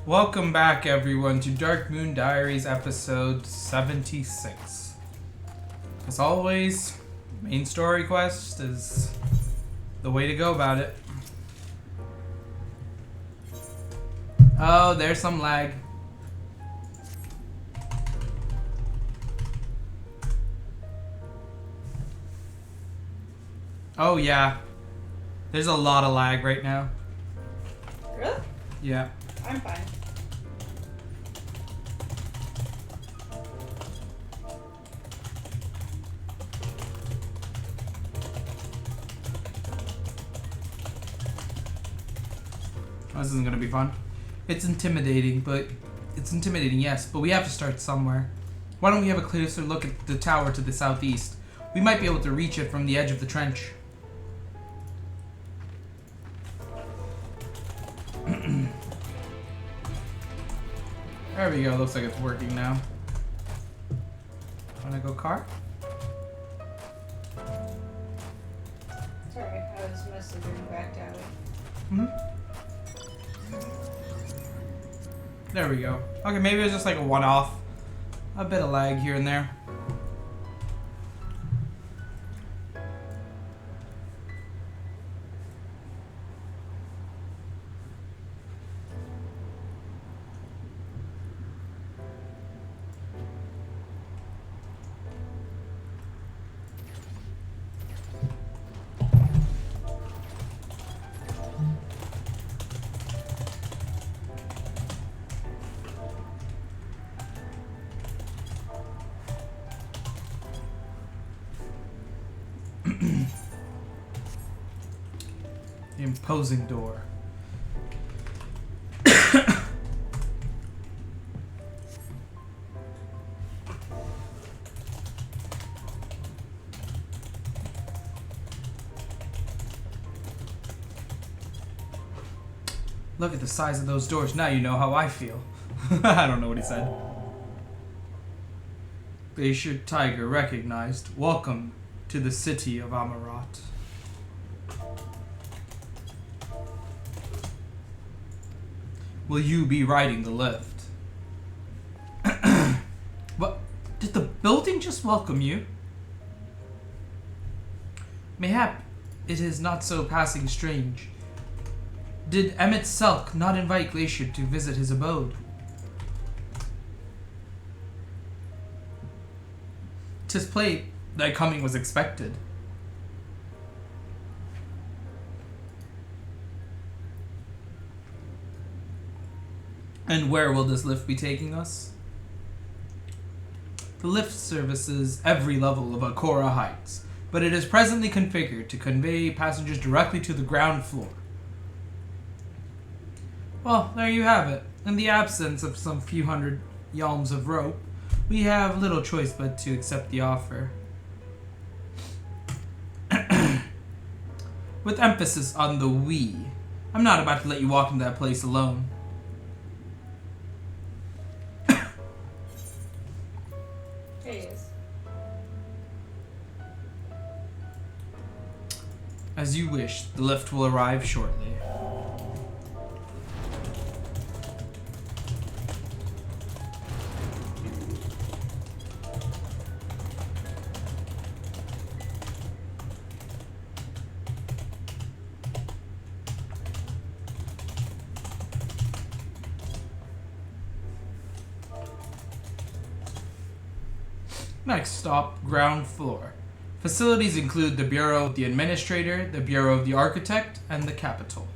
Welcome back, everyone, to Darkmoon Diaries episode 76. As always, main story quest is the way to go about it. Oh, there's some lag. Oh, yeah. There's a lot of lag right now. Really? Yeah. I'm fine. This isn't gonna be fun. It's intimidating, yes, but we have to start somewhere. Why don't we have a closer look at the tower to the southeast? We might be able to reach it from the edge of the trench. There we go, looks like it's working now. Wanna go car? Sorry, I was mostly doing back alley. There we go. Okay, maybe it was just like a one-off. A bit of lag here and there. The imposing door. Look at the size of those doors. Now you know how I feel. I don't know what he said. Glacier Tiger recognized. Welcome to the city of Amarat. Will you be riding the lift? What? Did the building just welcome you? Mayhap it is not so passing strange. Did Emmett Selk not invite Glacier to visit his abode? 'Tis plain thy coming was expected. And where will this lift be taking us? The lift services every level of Akora Heights, but it is presently configured to convey passengers directly to the ground floor. Well, there you have it. In the absence of some few hundred yalms of rope, we have little choice but to accept the offer. With emphasis on the we. I'm not about to let you walk into that place alone. As you wish, the lift will arrive shortly. Next stop, ground floor. Facilities include the Bureau of the Administrator, the Bureau of the Architect, and the Capitol.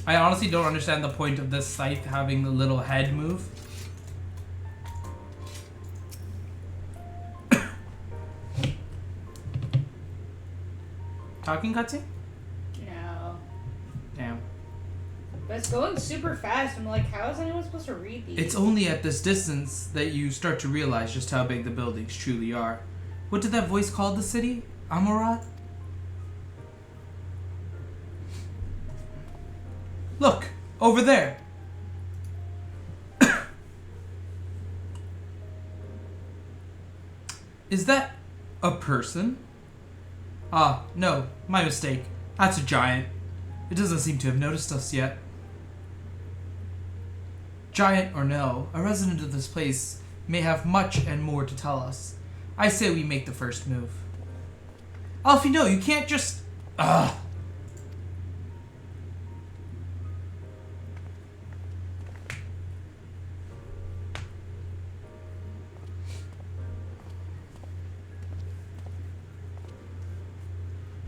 I honestly don't understand the point of this scythe having the little head move. Talking cutscene? No. Damn. But it's going super fast. I'm like, how is anyone supposed to read these? It's only at this distance that you start to realize just how big the buildings truly are. What did that voice call the city? Amarat? Look! Over there! Is that a person? Ah, no, my mistake. That's a giant. It doesn't seem to have noticed us yet. Giant or no, a resident of this place may have much and more to tell us. I say we make the first move. Alfie, no, you can't just... Ugh.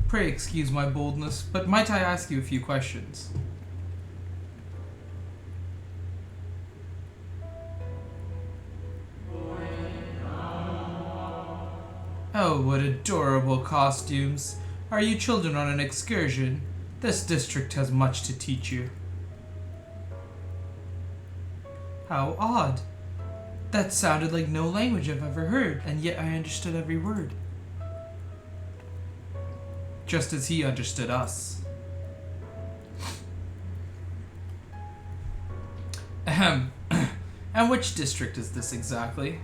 Pray excuse my boldness, but might I ask you a few questions? Oh, what adorable costumes. Are you children on an excursion? This district has much to teach you. How odd. That sounded like no language I've ever heard, and yet I understood every word. Just as he understood us. Ahem. And which district is this exactly?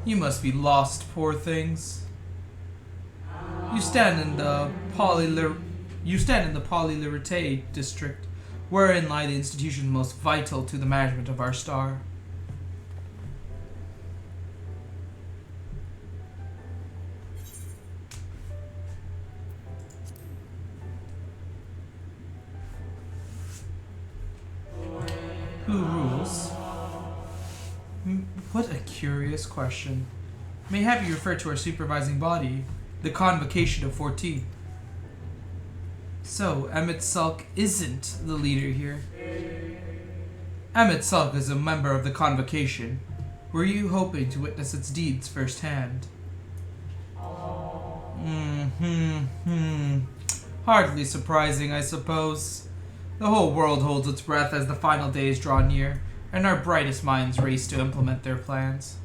You must be lost, poor things. You stand in the Polylirate district, wherein lie the institutions most vital to the management of our star. Who rules? What a curious question. May I have you refer to our supervising body, the Convocation of 14. So, Emmett Sulk isn't the leader here. Emmett Sulk is a member of the Convocation. Were you hoping to witness its deeds firsthand? Hardly surprising, I suppose. The whole world holds its breath as the final days draw near, and our brightest minds race to implement their plans.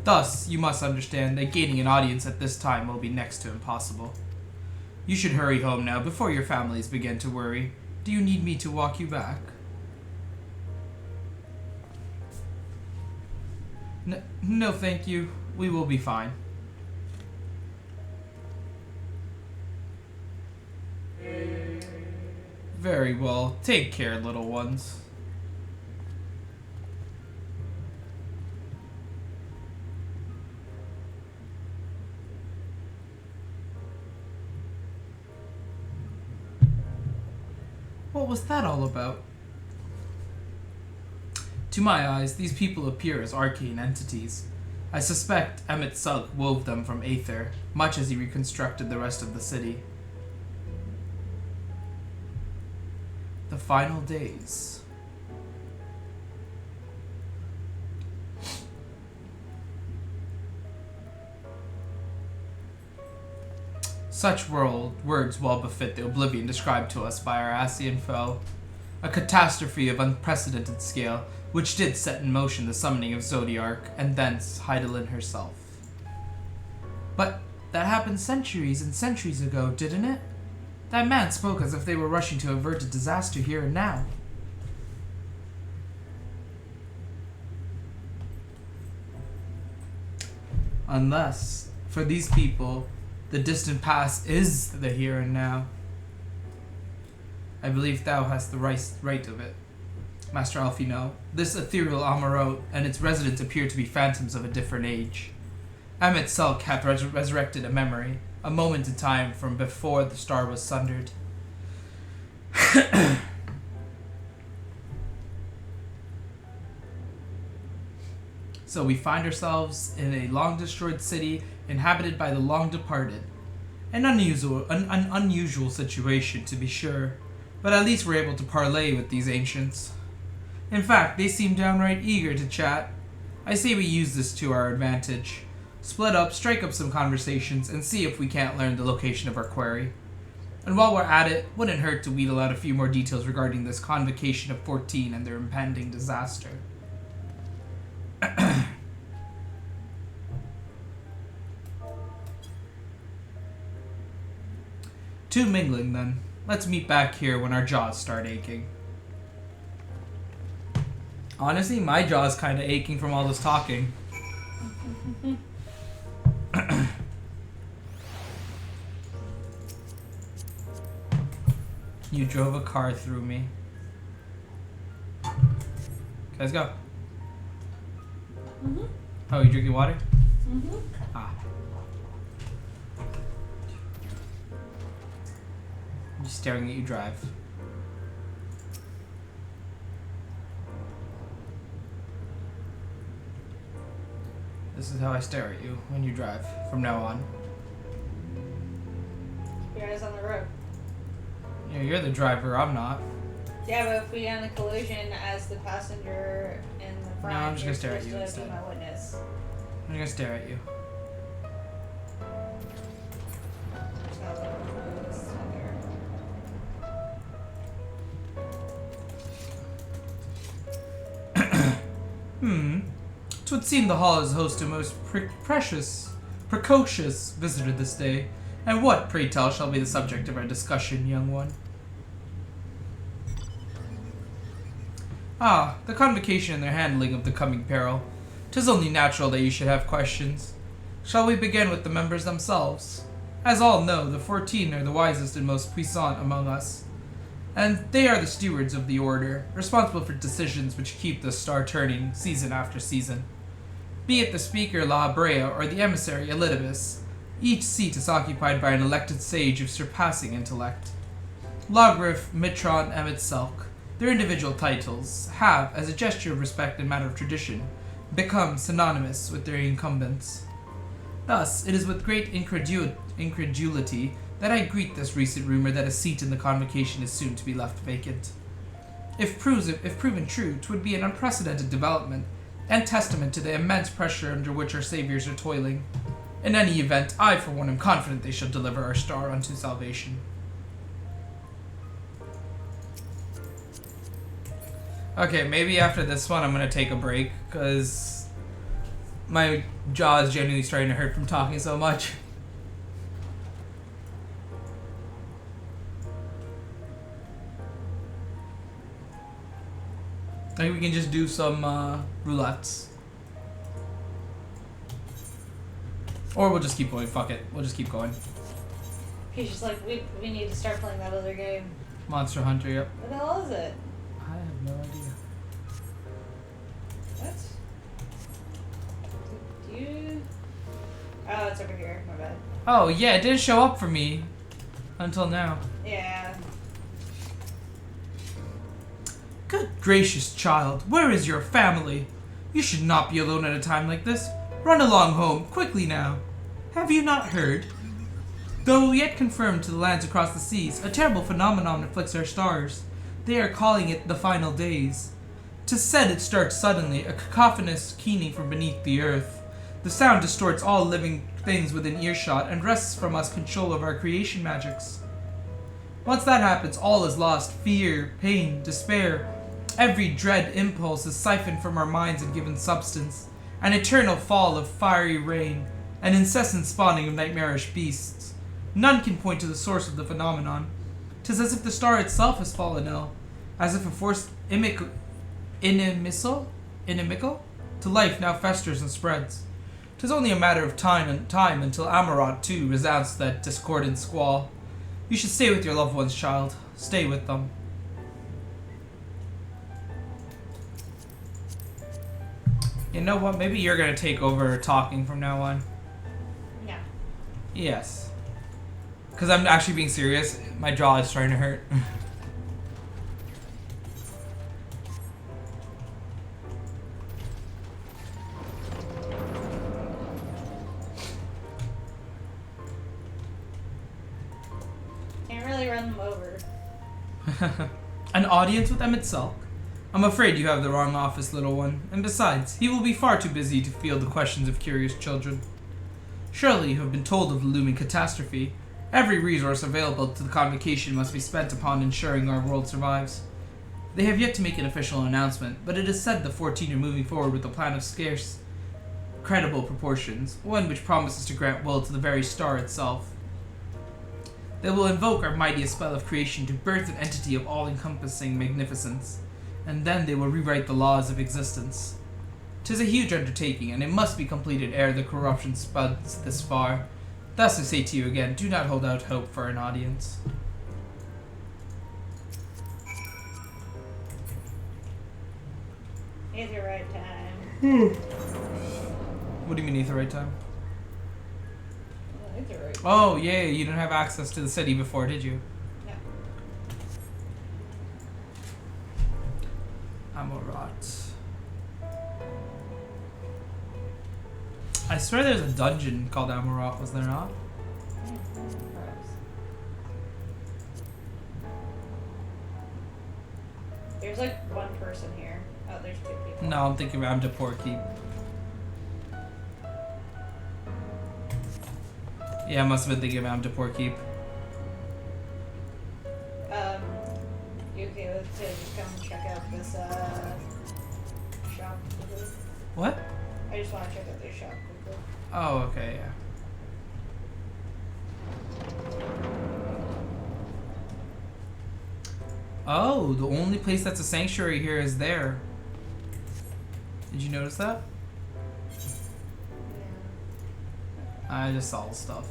Thus, you must understand that gaining an audience at this time will be next to impossible. You should hurry home now before your families begin to worry. Do you need me to walk you back? No, thank you. We will be fine. Very well. Take care, little ones. What was that all about? To my eyes, these people appear as arcane entities. I suspect Emmett Sulk wove them from aether, much as he reconstructed the rest of the city. The final days. Such words well befit the oblivion described to us by our Asian foe. A catastrophe of unprecedented scale, which did set in motion the summoning of Zodiark, and thence Heidelin herself. But that happened centuries and centuries ago, didn't it? That man spoke as if they were rushing to avert a disaster here and now. Unless, for these people, the distant past is the here and now. I believe thou hast the right of it. Master Alfino, this ethereal Amarot and its residents appear to be phantoms of a different age. Emmett Sulk hath resurrected a memory, a moment in time from before the star was sundered. So we find ourselves in a long-destroyed city inhabited by the long-departed. An unusual situation, to be sure, but at least we're able to parley with these ancients. In fact, they seem downright eager to chat. I say we use this to our advantage. Split up, strike up some conversations, and see if we can't learn the location of our quarry. And while we're at it, wouldn't hurt to wheedle out a few more details regarding this Convocation of 14 and their impending disaster. Too mingling, then. Let's meet back here when our jaws start aching. Honestly, my jaw's kind of aching from all this talking. You drove a car through me. Okay, let's go. Mhm. Oh, you drinking water? Mhm. Ah. I'm just staring at you drive. This is how I stare at you when you drive from now on. Your eyes on the road. Yeah, you're the driver, I'm not. Yeah, but if we get in a collision as the passenger in the front, I'm just gonna you're stare at supposed you to instead. be my witness. I'm gonna stare at you. Just gotta look over this there. 'Twould seem the hall is host to most precocious visitor this day. And what, pray tell, shall be the subject of our discussion, young one? Ah, the convocation and their handling of the coming peril. 'Tis only natural that you should have questions. Shall we begin with the members themselves? As all know, the 14 are the wisest and most puissant among us, and they are the stewards of the order, responsible for decisions which keep the star turning season after season. Be it the speaker La Brea or the emissary Elidibus, each seat is occupied by an elected sage of surpassing intellect. Logrif, Mitron, and Mitselk, their individual titles, have, as a gesture of respect and matter of tradition, become synonymous with their incumbents. Thus, it is with great incredulity that I greet this recent rumor that a seat in the convocation is soon to be left vacant. If proven true, 'twould be an unprecedented development, and testament to the immense pressure under which our saviors are toiling. In any event, I for one am confident they shall deliver our star unto salvation. Okay, maybe after this one I'm gonna take a break, because my jaw is genuinely starting to hurt from talking so much. I think we can just do some roulettes. Or we'll just keep going. Fuck it. We'll just keep going. He's just like, we need to start playing that other game. Monster Hunter, yep. What the hell is it? I have no idea. What? Did you... Oh, it's over here. My bad. Oh, yeah, it didn't show up for me until now. Yeah. Good gracious, child. Where is your family? You should not be alone at a time like this. Run along home, quickly now. Have you not heard? Though yet confirmed to the lands across the seas, a terrible phenomenon afflicts our stars. They are calling it the final days. 'Tis said it starts suddenly, a cacophonous keening from beneath the earth. The sound distorts all living things within earshot and wrests from us control of our creation magics. Once that happens, all is lost. Fear, pain, despair. Every dread impulse is siphoned from our minds and given substance. An eternal fall of fiery rain, an incessant spawning of nightmarish beasts. None can point to the source of the phenomenon. 'Tis as if the star itself has fallen ill, as if a force inimical to life now festers and spreads. 'Tis only a matter of time until Amarant too resounds that discordant squall. You should stay with your loved ones, child. Stay with them. You know what? Maybe you're gonna take over talking from now on. No. Yes. Because I'm actually being serious. My jaw is starting to hurt. Can't really run them over. An audience with Emmett Selk? I'm afraid you have the wrong office, little one. And besides, he will be far too busy to field the questions of curious children. Surely you have been told of the looming catastrophe. Every resource available to the convocation must be spent upon ensuring our world survives. They have yet to make an official announcement, but it is said the 14 are moving forward with a plan of scarce, credible proportions, one which promises to grant will to the very star itself. They will invoke our mightiest spell of creation to birth an entity of all-encompassing magnificence, and then they will rewrite the laws of existence. 'Tis a huge undertaking, and it must be completed ere the corruption spreads this far. Thus I say to you again, do not hold out hope for an audience. Aetheryte time. What do you mean Aetheryte time? Aetheryte. Oh, yeah, you didn't have access to the city before, did you? No. Amorat. I swear there's a dungeon called Amorat, was there not? Perhaps. There's like one person here. Oh, there's two people. No, I'm thinking of Amdapor Keep. Yeah, I must have been thinking of Amdapor Keep. You okay with to just come check out this shop quickly? What? I just want to check out this shop quickly. Oh, okay, yeah. Oh, the only place that's a sanctuary here is there. Did you notice that? Yeah. I just saw stuff.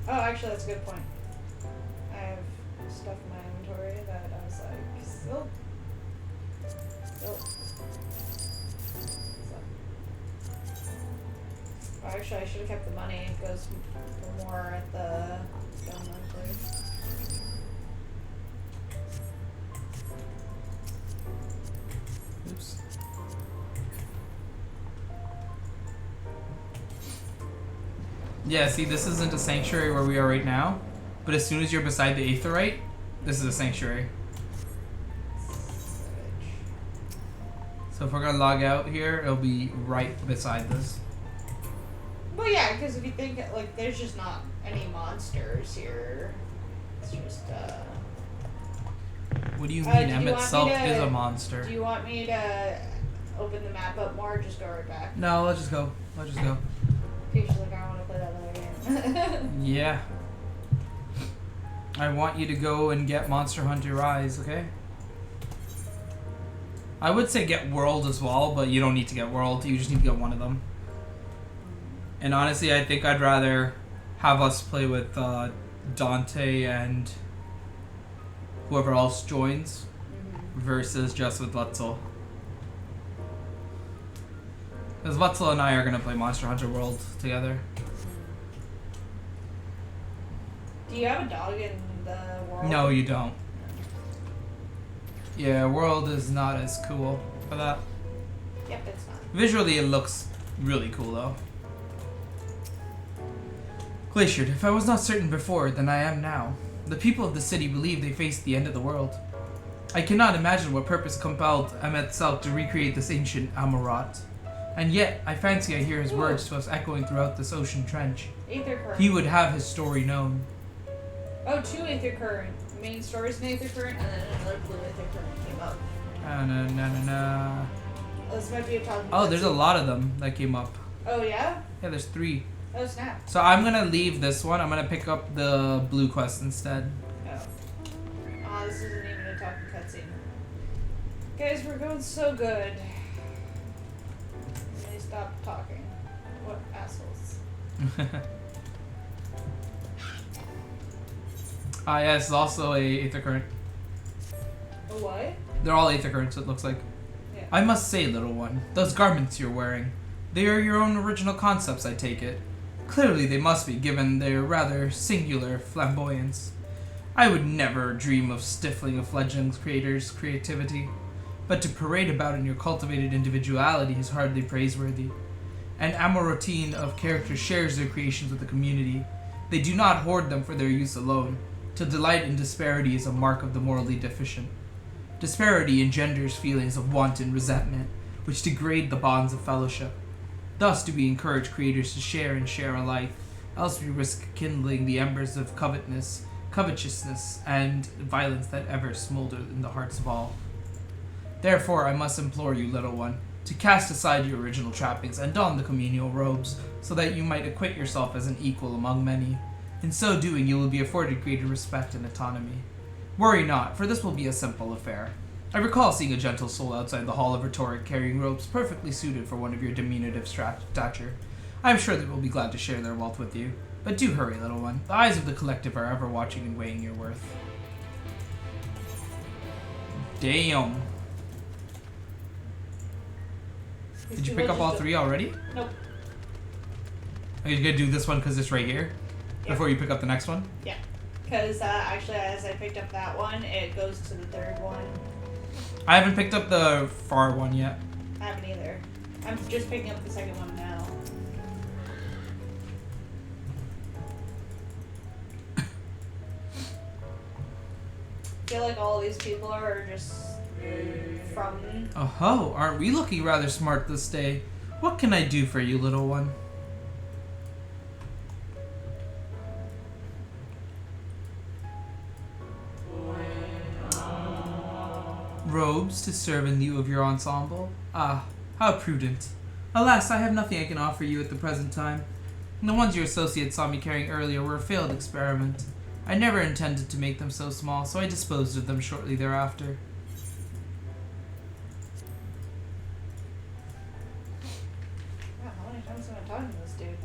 Oh, actually, that's a good point. I have stuff in my inventory that I was like, still. Oh, actually, I should have kept the money. It goes for more at the Darkmoon place. Oops. Yeah, see, this isn't a sanctuary where we are right now, but as soon as you're beside the Aetheryte, this is a sanctuary. So if we're gonna log out here, it'll be right beside this. Well, yeah, because if you think, like, there's just not any monsters here. It's just, What do you do mean? you M want me itself to- is a monster. Do you want me to open the map up more or just go right back? No, let's just go. Let's just go. Okay, she's like, I want to play that other game. Yeah. I want you to go and get Monster Hunter Rise, okay? I would say get World as well, but you don't need to get World. You just need to get one of them. And honestly, I think I'd rather have us play with Dante and whoever else joins versus just with Lutzel. Because Lutzel and I are going to play Monster Hunter World together. Do you have a dog in the world? No, you don't. Yeah, World is not as cool for that. Yep, it's not. Visually, it looks really cool, though. Glaciered, if I was not certain before, then I am now. The people of the city believe they face the end of the world. I cannot imagine what purpose compelled Ahmet Selk to recreate this ancient Amorat. And yet, I fancy I hear his words to us echoing throughout this ocean trench. Aether current. He would have his story known. Oh, two Aether current. Main stories in Aether current, and then another blue Aether current came up. Na. This might be a talking. Oh, there's a lot of them that came up. Oh yeah. Yeah, there's 3. Oh snap. So I'm gonna leave this one. I'm gonna pick up the blue quest instead. Oh. This isn't even a talking cutscene. Guys, we're going so good. They stopped talking. What assholes. Yeah, it's also a Aether Current. A what? They're all Aether Currents, it looks like. Yeah. I must say, little one, those garments you're wearing, they are your own original concepts, I take it. Clearly they must be, given their rather singular flamboyance. I would never dream of stifling a fledgling creator's creativity, but to parade about in your cultivated individuality is hardly praiseworthy. An Amorotine of character shares their creations with the community. They do not hoard them for their use alone. To delight in disparity is a mark of the morally deficient. Disparity engenders feelings of wanton resentment, which degrade the bonds of fellowship. Thus do we encourage creators to share and share alike, else we risk kindling the embers of covetousness, and violence that ever smolder in the hearts of all. Therefore I must implore you, little one, to cast aside your original trappings and don the communal robes, so that you might acquit yourself as an equal among many. In so doing, you will be afforded greater respect and autonomy. Worry not, for this will be a simple affair. I recall seeing a gentle soul outside the Hall of Rhetoric carrying robes perfectly suited for one of your diminutive stature. I am sure they will be glad to share their wealth with you. But do hurry, little one. The eyes of the collective are ever watching and weighing your worth. Damn. Did you pick up all 3 already? Nope. Are you gonna do this one because it's right here? Yep. Before you pick up the next one? Yeah. Because actually, as I picked up that one, it goes to the 3rd one. I haven't picked up the far one yet. I haven't either. I'm just picking up the 2nd one now. I feel like all these people are just from... Oh ho, aren't we looking rather smart this day? What can I do for you, little one? Robes to serve in lieu of your ensemble? Ah, how prudent. Alas, I have nothing I can offer you at the present time. The ones your associates saw me carrying earlier were a failed experiment. I never intended to make them so small, so I disposed of them shortly thereafter. Wow, how many times have I talked to this dude?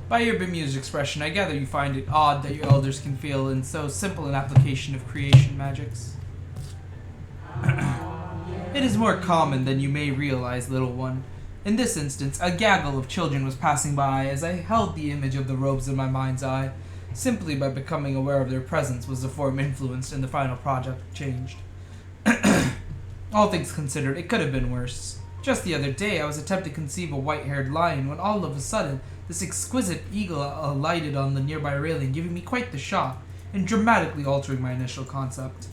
By your bemused expression, I gather you find it odd that your elders can fail in so simple an application of creation magics. It is more common than you may realize, little one. In this instance, a gaggle of children was passing by as I held the image of the robes in my mind's eye. Simply by becoming aware of their presence was the form influenced and the final project changed. All things considered, it could have been worse. Just the other day, I was attempting to conceive a white-haired lion when all of a sudden, this exquisite eagle alighted on the nearby railing, giving me quite the shock and dramatically altering my initial concept.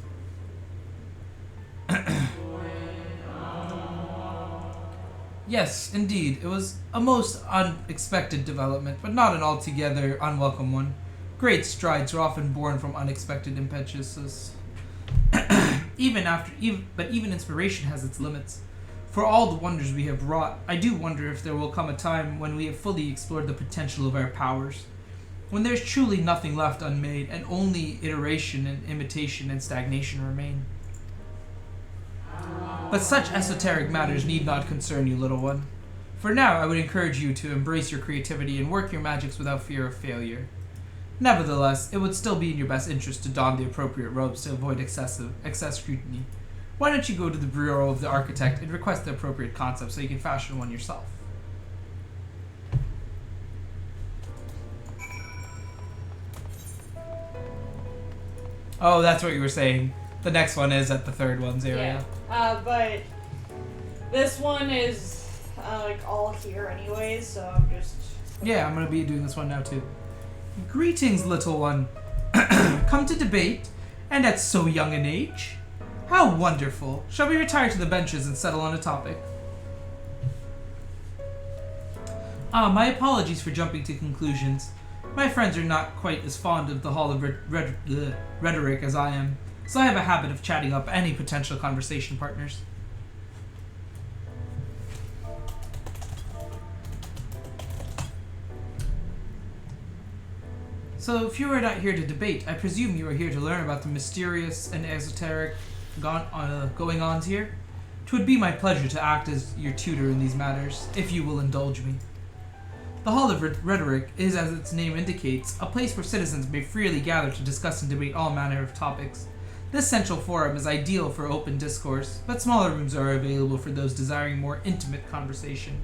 Yes, indeed, it was a most unexpected development, but not an altogether unwelcome one. Great strides are often born from unexpected impetuousness. But even inspiration has its limits. For all the wonders we have wrought, I do wonder if there will come a time when we have fully explored the potential of our powers. When there's truly nothing left unmade, and only iteration and imitation and stagnation remain. But such esoteric matters need not concern you, little one. For now, I would encourage you to embrace your creativity and work your magics without fear of failure. Nevertheless, it would still be in your best interest to don the appropriate robes to avoid excess scrutiny. Why don't you go to the bureau of the architect and request the appropriate concept so you can fashion one yourself? Oh, that's what you were saying. The next one is at the 3rd one's area. Yeah, but this one is like all here anyways, so I'm just... Yeah, I'm gonna be doing this one now too. Greetings, little one. Come to debate, and at so young an age? How wonderful. Shall we retire to the benches and settle on a topic? My apologies for jumping to conclusions. My friends are not quite as fond of the Hall of Rhetoric as I am, so I have a habit of chatting up any potential conversation partners. So, if you are not here to debate, I presume you are here to learn about the mysterious and esoteric going-ons here? 'Twould be my pleasure to act as your tutor in these matters, if you will indulge me. The Hall of Rhetoric is, as its name indicates, a place where citizens may freely gather to discuss and debate all manner of topics. This central forum is ideal for open discourse, but smaller rooms are available for those desiring more intimate conversation.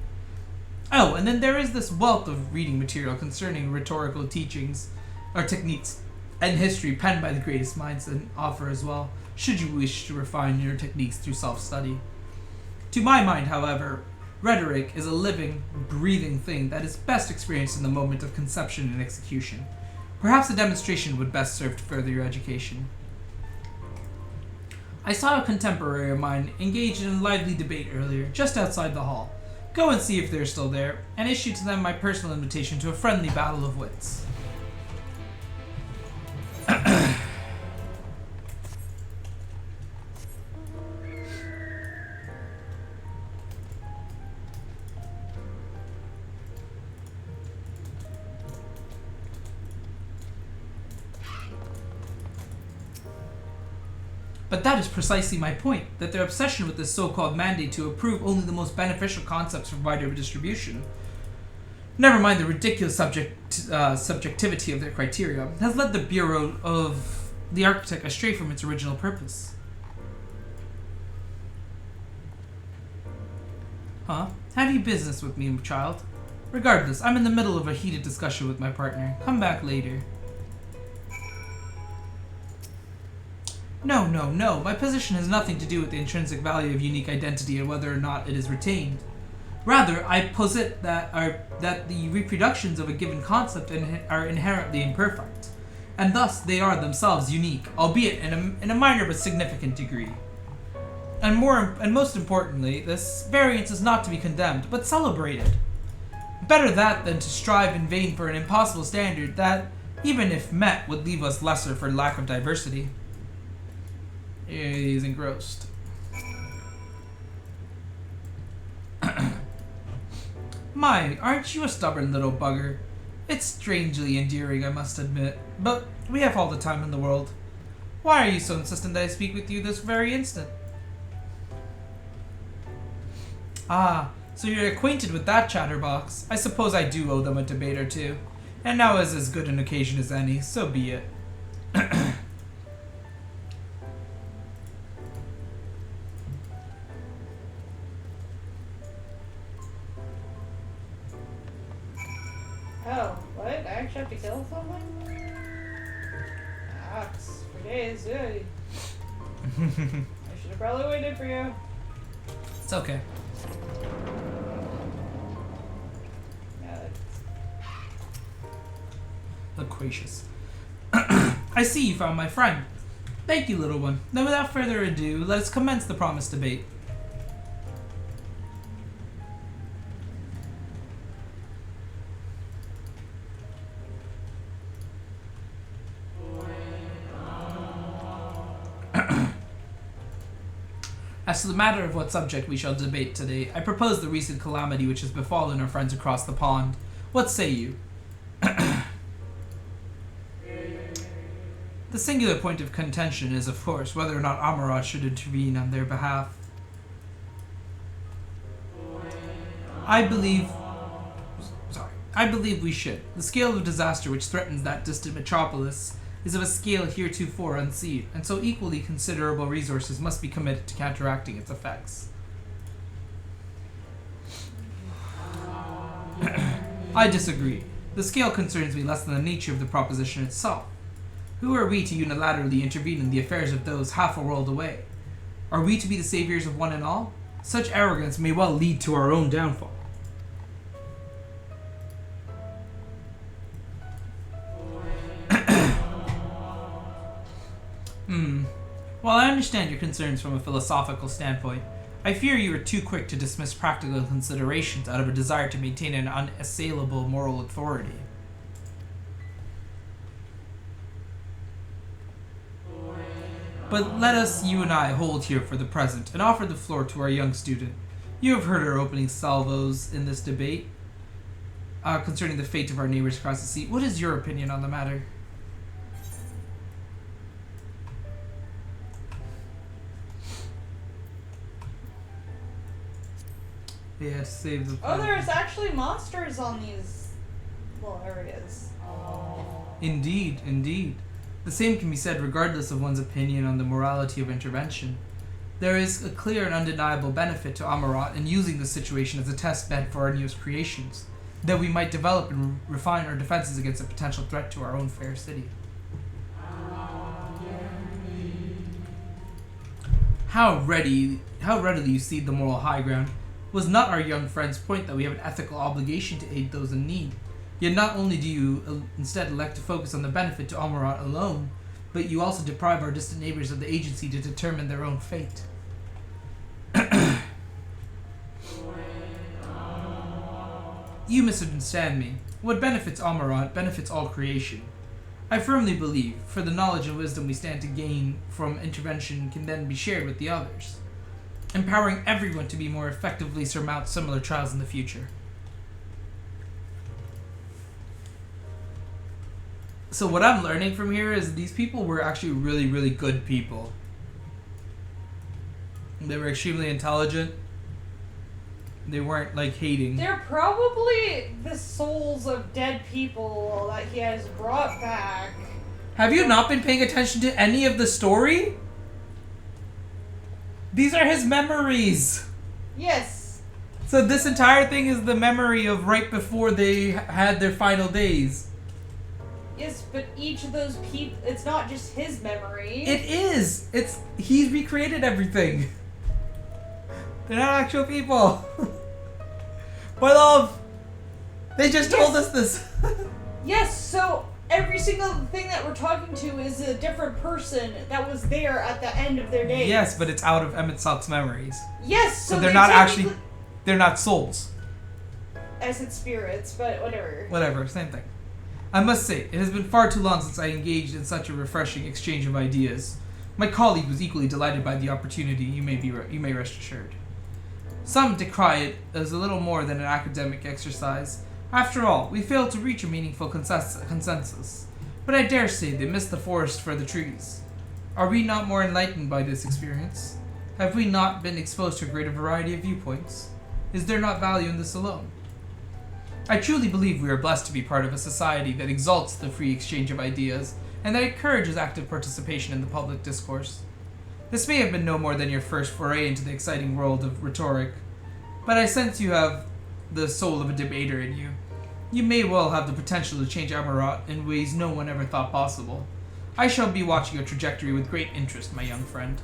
Oh, and then there is this wealth of reading material concerning rhetorical teachings, or techniques, and history penned by the greatest minds and offer as well, should you wish to refine your techniques through self-study. To my mind, however, rhetoric is a living, breathing thing that is best experienced in the moment of conception and execution. Perhaps a demonstration would best serve to further your education. I saw a contemporary of mine engaged in a lively debate earlier, just outside the hall. Go and see if they're still there, and issue to them my personal invitation to a friendly battle of wits. But that is precisely my point, that their obsession with this so-called mandate to approve only the most beneficial concepts for wider distribution, never mind the ridiculous subjectivity of their criteria, has led the Bureau of the Architect astray from its original purpose. Huh? Have you business with me, child? Regardless, I'm in the middle of a heated discussion with my partner. Come back later. No. My position has nothing to do with the intrinsic value of unique identity and whether or not it is retained. Rather, I posit that the reproductions of a given concept are inherently imperfect, and thus they are themselves unique, albeit in a minor but significant degree. And most importantly, this variance is not to be condemned, but celebrated. Better that than to strive in vain for an impossible standard that, even if met, would leave us lesser for lack of diversity. He's engrossed. My, aren't you a stubborn little bugger? It's strangely endearing, I must admit, but we have all the time in the world. Why are you so insistent that I speak with you this very instant? Ah, so you're acquainted with that chatterbox. I suppose I do owe them a debate or two. And now is as good an occasion as any, so be it. Oh, what? I actually have to kill someone? Ox, for days, I should have probably waited for you. It's okay. Loquacious. I see you found my friend. Thank you, little one. Then without further ado, let us commence the promised debate. As to the matter of what subject we shall debate today, I propose the recent calamity which has befallen our friends across the pond. What say you? The singular point of contention is, of course, whether or not Amarat should intervene on their behalf. I believe we should. The scale of disaster which threatens that distant metropolis is of a scale heretofore unseen, and so equally considerable resources must be committed to counteracting its effects. I disagree. The scale concerns me less than the nature of the proposition itself. Who are we to unilaterally intervene in the affairs of those half a world away? Are we to be the saviors of one and all? Such arrogance may well lead to our own downfall. While I understand your concerns from a philosophical standpoint, I fear you are too quick to dismiss practical considerations out of a desire to maintain an unassailable moral authority. But let us, you and I, hold here for the present, and offer the floor to our young student. You have heard our opening salvos in this debate concerning the fate of our neighbors across the sea. What is your opinion on the matter? Yeah, save the planet. Oh, there's actually monsters on these little areas. Indeed, indeed. The same can be said regardless of one's opinion on the morality of intervention. There is a clear and undeniable benefit to Amarat in using this situation as a test bed for our newest creations, that we might develop and refine our defenses against a potential threat to our own fair city. How readily you cede the moral high ground. Was not our young friend's point that we have an ethical obligation to aid those in need? Yet not only do you instead elect to focus on the benefit to Amarat alone, but you also deprive our distant neighbors of the agency to determine their own fate. You misunderstand me. What benefits Amarat benefits all creation. I firmly believe, for the knowledge and wisdom we stand to gain from intervention can then be shared with the others, empowering everyone to be more effectively surmount similar trials in the future. So what I'm learning from here is these people were actually really, really good people. They were extremely intelligent. They weren't, like, hating. They're probably the souls of dead people that he has brought back. Have you not been paying attention to any of the story? These are his memories. Yes. So this entire thing is the memory of right before they had their final days. Yes, but each of those people, it's not just his memory. It is. He's recreated everything. They're not actual people. My love, they just told us this. Yes, so every single thing that we're talking to is a different person that was there at the end of their days. Yes, but it's out of Emmett Sock's memories. Yes, So they're not actually, they're not souls. I said spirits, but whatever. Whatever, same thing. I must say, it has been far too long since I engaged in such a refreshing exchange of ideas. My colleague was equally delighted by the opportunity, you may rest assured. Some decry it as a little more than an academic exercise. After all, we failed to reach a meaningful consensus. But I dare say they missed the forest for the trees. Are we not more enlightened by this experience? Have we not been exposed to a greater variety of viewpoints? Is there not value in this alone? I truly believe we are blessed to be part of a society that exalts the free exchange of ideas and that encourages active participation in the public discourse. This may have been no more than your first foray into the exciting world of rhetoric, but I sense you have the soul of a debater in you. You may well have the potential to change Amarat in ways no one ever thought possible. I shall be watching your trajectory with great interest, my young friend.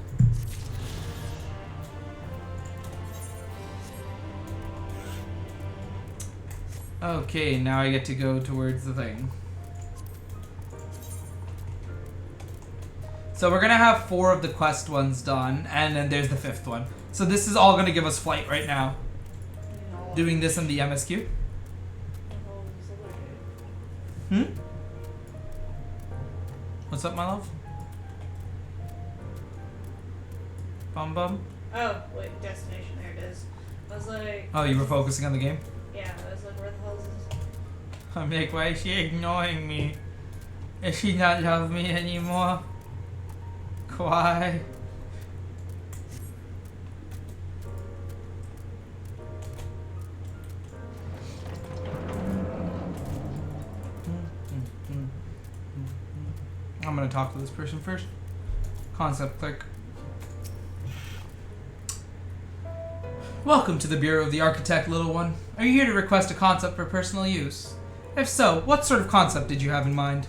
Okay, now I get to go towards the thing. So we're gonna have 4 of the quest ones done, and then there's the 5th one. So this is all gonna give us flight right now. No. Doing this in the MSQ. What's up, my love? Bum bum? Oh, wait, destination, there it is. I was like... Oh, you were focusing on the game? Yeah, I was like, where the hell is this? I'm like, why is she ignoring me? Does she not love me anymore? Why? I'm gonna talk to this person first. Concept click. Welcome to the Bureau of the Architect, little one. Are you here to request a concept for personal use? If so, what sort of concept did you have in mind?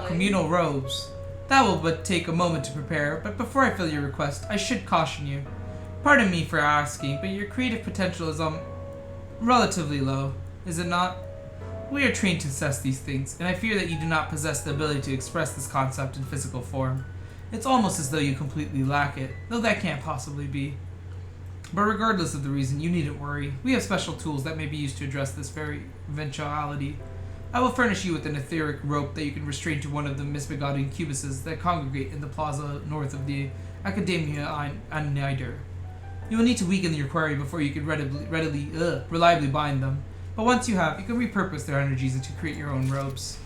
Communal robes. That will but take a moment to prepare, but before I fill your request, I should caution you. Pardon me for asking, but your creative potential is, relatively low, is it not? We are trained to assess these things, and I fear that you do not possess the ability to express this concept in physical form. It's almost as though you completely lack it, though that can't possibly be. But regardless of the reason, you needn't worry. We have special tools that may be used to address this very eventuality. I will furnish you with an etheric rope that you can restrain to one of the misbegotten cubuses that congregate in the plaza north of the Academia an Nider. You will need to weaken your quarry before you can reliably bind them. But once you have, you can repurpose their energies and to create your own robes.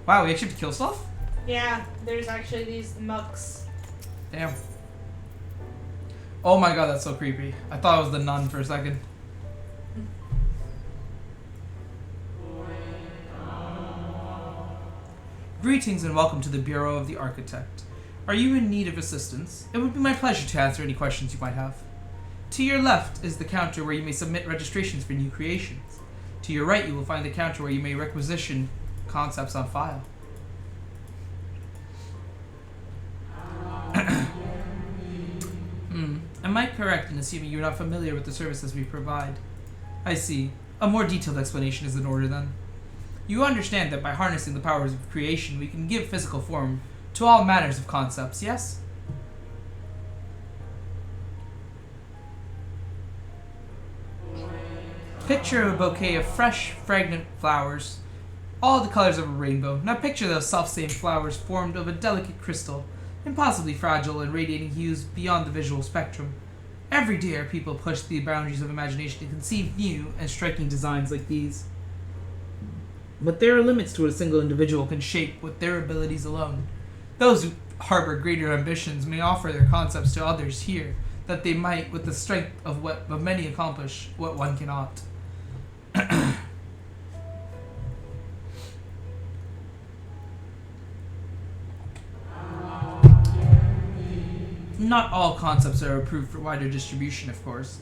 Wow, we actually have to kill stuff? Yeah, there's actually these mucks. Damn. Oh my god, that's so creepy. I thought it was the nun for a second. Greetings and welcome to the Bureau of the Architect. Are you in need of assistance? It would be my pleasure to answer any questions you might have. To your left is the counter where you may submit registrations for new creations. To your right, you will find the counter where you may requisition concepts on file. Am I correct in assuming you're not familiar with the services we provide? I see. A more detailed explanation is in order then. You understand that by harnessing the powers of creation, we can give physical form to all manners of concepts, yes? Picture a bouquet of fresh, fragrant flowers, all the colors of a rainbow. Now picture those self-same flowers formed of a delicate crystal, impossibly fragile and radiating hues beyond the visual spectrum. Every day our people push the boundaries of imagination to conceive new and striking designs like these. But there are limits to what a single individual can shape with their abilities alone. Those who harbor greater ambitions may offer their concepts to others here, that they might, with the strength of many, accomplish what one cannot. Not all concepts are approved for wider distribution, of course.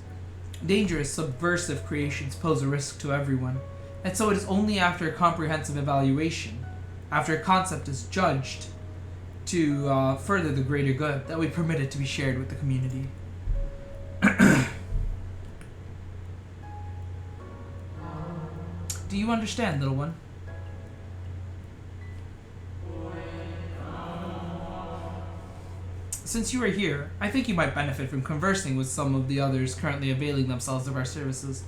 Dangerous, subversive creations pose a risk to everyone, and so it is only after a comprehensive evaluation, after a concept is judged to further the greater good, that we permit it to be shared with the community. Do you understand, little one? Since you are here, I think you might benefit from conversing with some of the others currently availing themselves of our services.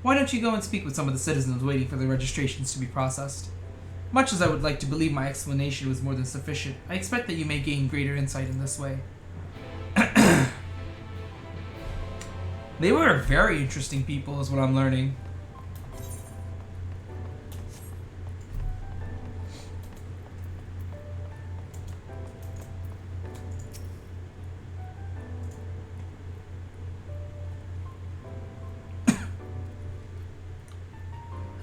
Why don't you go and speak with some of the citizens waiting for their registrations to be processed? Much as I would like to believe my explanation was more than sufficient, I expect that you may gain greater insight in this way. They were very interesting people, is what I'm learning.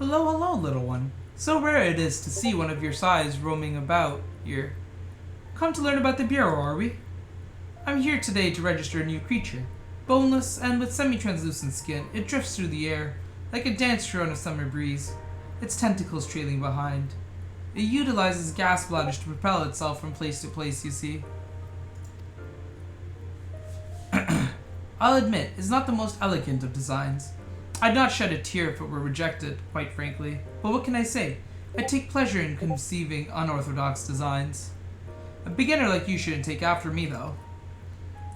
Hello, hello, little one. So rare it is to see one of your size roaming about here. Come to learn about the Bureau, are we? I'm here today to register a new creature. Boneless and with semi-translucent skin, it drifts through the air, like a dancer on a summer breeze, its tentacles trailing behind. It utilizes gas bladders to propel itself from place to place, you see. I'll admit, it's not the most elegant of designs. I'd not shed a tear if it were rejected, quite frankly. But what can I say? I take pleasure in conceiving unorthodox designs. A beginner like you shouldn't take after me, though.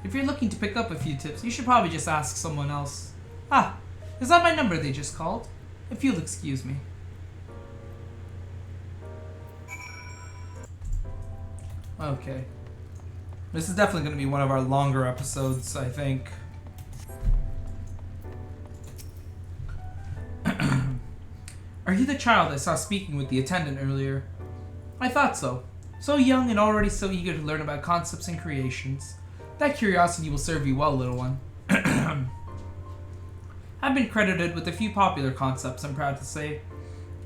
If you're looking to pick up a few tips, you should probably just ask someone else. Ah, is that my number they just called? If you'll excuse me. Okay. This is definitely going to be one of our longer episodes, I think. Are you the child I saw speaking with the attendant earlier? I thought so. So young and already so eager to learn about concepts and creations. That curiosity will serve you well, little one. I've been credited with a few popular concepts, I'm proud to say.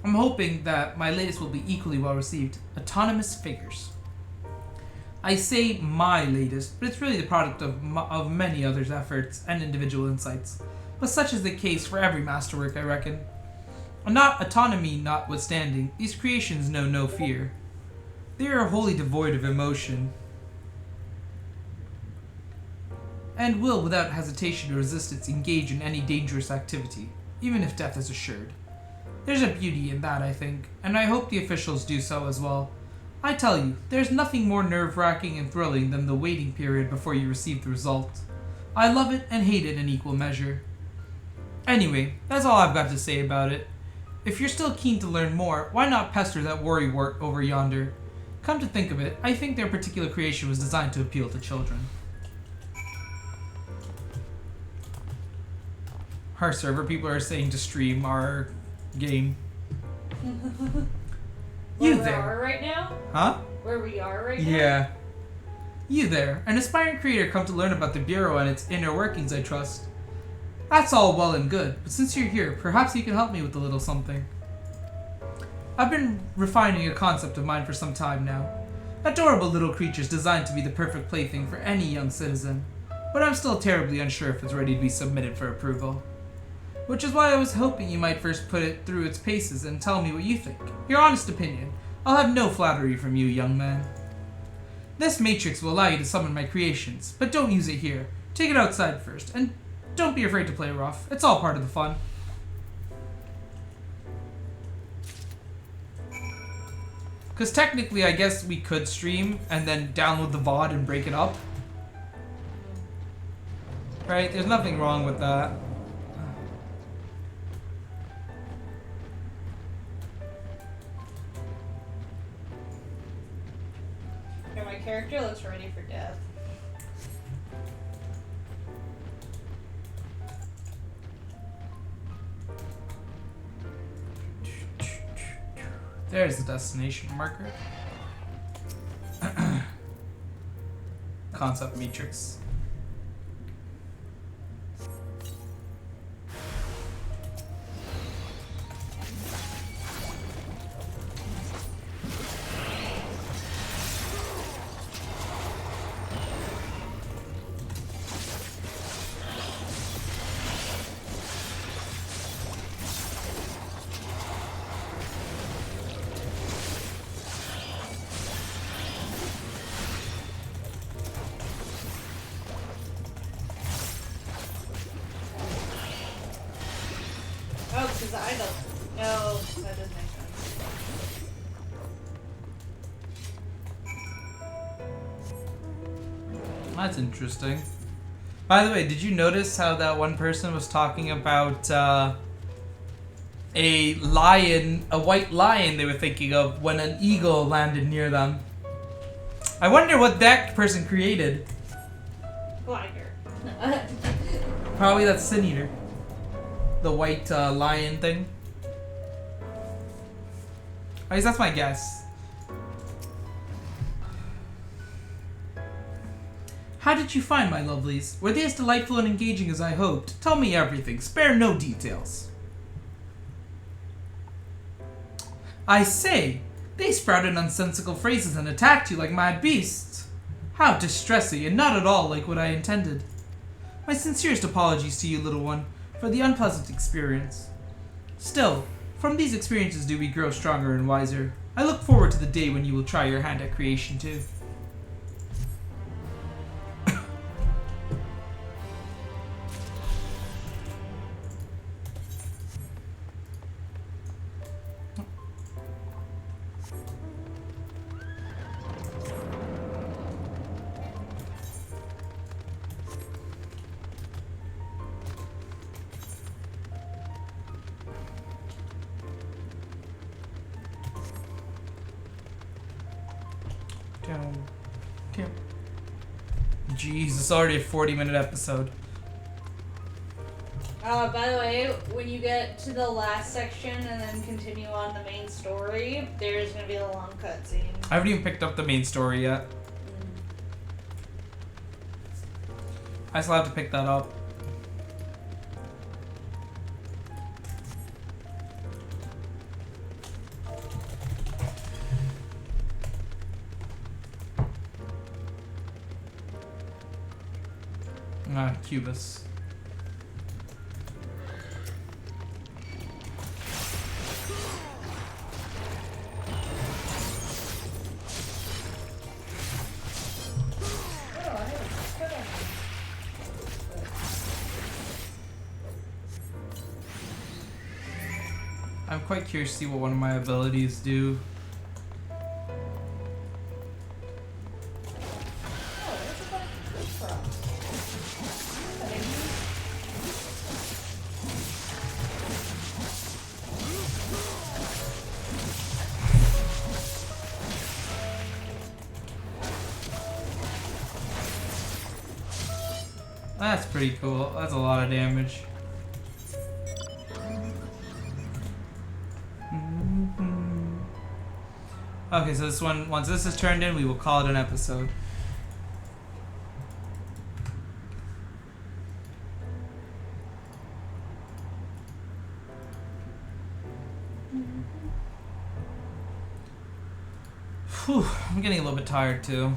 I'm hoping that my latest will be equally well received. Autonomous figures. I say my latest, but it's really the product of many others' efforts and individual insights. But such is the case for every masterwork, I reckon. Not autonomy notwithstanding, these creations know no fear. They are wholly devoid of emotion, and will, without hesitation or resistance, engage in any dangerous activity, even if death is assured. There's a beauty in that, I think, and I hope the officials do so as well. I tell you, there's nothing more nerve-wracking and thrilling than the waiting period before you receive the result. I love it and hate it in equal measure. Anyway, that's all I've got to say about it. If you're still keen to learn more, why not pester that worrywart over yonder? Come to think of it, I think their particular creation was designed to appeal to children. Our server people are saying to stream our game. You Where there? we are right now? Huh? Where we are right now? Yeah. You there, an aspiring creator come to learn about the Bureau and its inner workings, I trust. That's all well and good, but since you're here, perhaps you can help me with a little something. I've been refining a concept of mine for some time now. Adorable little creatures designed to be the perfect plaything for any young citizen, but I'm still terribly unsure if it's ready to be submitted for approval. Which is why I was hoping you might first put it through its paces and tell me what you think. Your honest opinion. I'll have no flattery from you, young man. This matrix will allow you to summon my creations, but don't use it here. Take it outside first, and don't be afraid to play rough. It's all part of the fun. Because technically, I guess we could stream and then download the VOD and break it up. Right? There's nothing wrong with that. Yeah, my character looks ready for death. There's the destination marker. Concept matrix. Oh, because I don't. No, that doesn't make sense. That's interesting. By the way, did you notice how that one person was talking about a lion, a white lion they were thinking of when an eagle landed near them? I wonder what that person created. Glider. Probably that Sin Eater. The white lion thing. At least that's my guess. How did you find my lovelies? Were they as delightful and engaging as I hoped? Tell me everything. Spare no details. I say, they sprouted nonsensical phrases and attacked you like mad beasts. How distressing, and not at all like what I intended. My sincerest apologies to you, little one, for the unpleasant experience. Still, from these experiences do we grow stronger and wiser. I look forward to the day when you will try your hand at creation too. Okay. Jeez, it's already a 40-minute episode. By the way, when you get to the last section and then continue on the main story, there's gonna be a long cutscene. I haven't even picked up the main story yet. I still have to pick that up. Cubus. I'm quite curious to see what one of my abilities do. That's pretty cool. That's a lot of damage. Okay, so this one, once this is turned in, we will call it an episode. Whew, I'm getting a little bit tired too.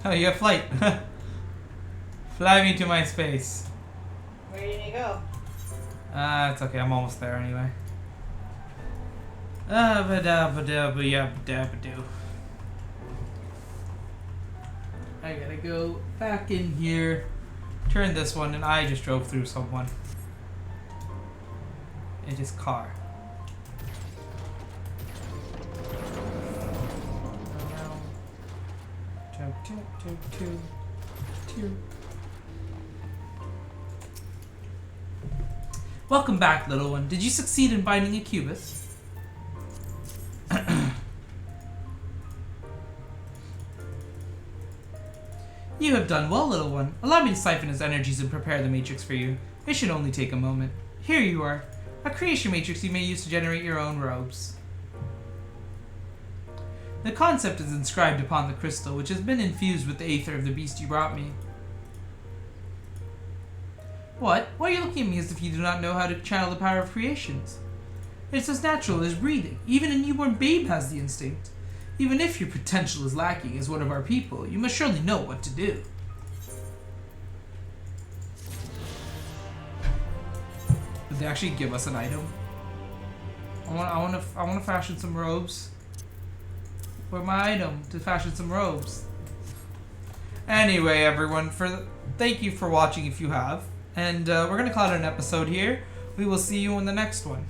Oh, you have flight. Fly me to my space. Where did you go? It's okay. I'm almost there anyway. I gotta go back in here, turn this one, and I just drove through someone in his car. Welcome back, little one. Did you succeed in binding a cubus? You have done well, little one. Allow me to siphon his energies and prepare the matrix for you. It should only take a moment. Here you are. A creation matrix you may use to generate your own robes. The concept is inscribed upon the crystal, which has been infused with the aether of the beast you brought me. What? Why are you looking at me as if you do not know how to channel the power of creations? It's as natural as breathing. Even a newborn babe has the instinct. Even if your potential is lacking as one of our people, you must surely know what to do. Did they actually give us an item? I want to fashion some robes. Where's my item to fashion some robes? Anyway, everyone, thank you for watching if you have. And we're going to call it an episode here. We will see you in the next one.